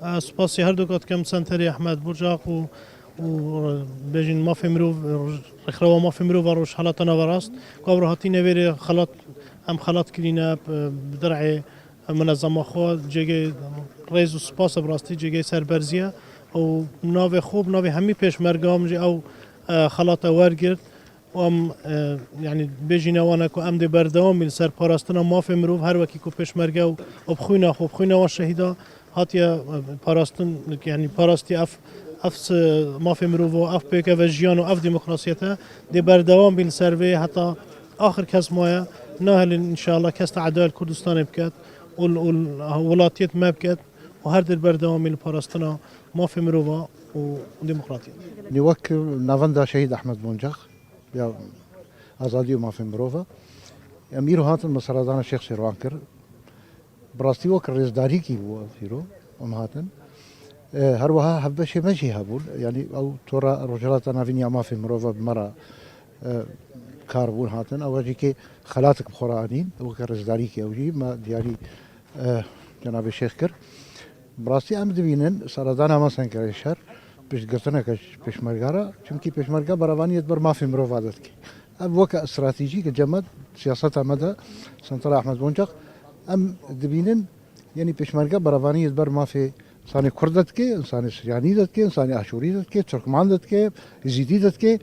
سپاسی هر دوکات کم سنتری احمد برجاق و بجین مافی مروف رخوا مافی مروف و روش حالات نوراست قبر هاتی نویری خلات هم خلات کلینا بدرع منظم خود جگه ریز و سپاس براستی جگه سربرزیه و ناو خوب ناو همی پیش مرگام جی او خلات ورگرد و ام يعني بيجينا وانا كو ام دي بردوام من سر باراستنا ما في مروف هر وكي كو پیش مرگه و بخوينا خو بخوينا والشهيدا هاتيا باراستن يعني باراستي اف ما في مروف و اف بيكا فجيان و اف ديمقراطيته دي بردوام بين سروي حتى اخر كاس مويا ناهل ان شاء الله كاس عدال كردستان بكات والولاتيت ما بكات وهر دي بردوام من باراستنا ما في مروفا وديمقراطيه نوكل نافندا شهيد احمد بونجاخ يا ازادي وما في مروفا امير هاتن مسردان الشيخ سيروانكر براستي وكر رزداري كي بو فيرو ام هاتن هروها حبشي ماشي هابول يعني او ترى رجلات انا فيني ما في مروفا بمرة كاربون هاتن او جيكي خلاتك بخورانين وكر رزداري كي اوجي ما ديالي جناب الشيخ كر براستي ام دبينن سردان ما سنكر الشهر پیش گرتنه کش پیشمرگارا چونکی پیشمرگا براوانیت بر مافی مروفادت کی اب وکا استراتیجی که جمد سیاست مده سنتر احمد بونجاق ام دبینن یعنی پیشمرگا براوانیت بر مافی انسان کردت کی انسان سریانی دت کی انسان اشوری دت کی ترکمان دت کی یزیدی دت کی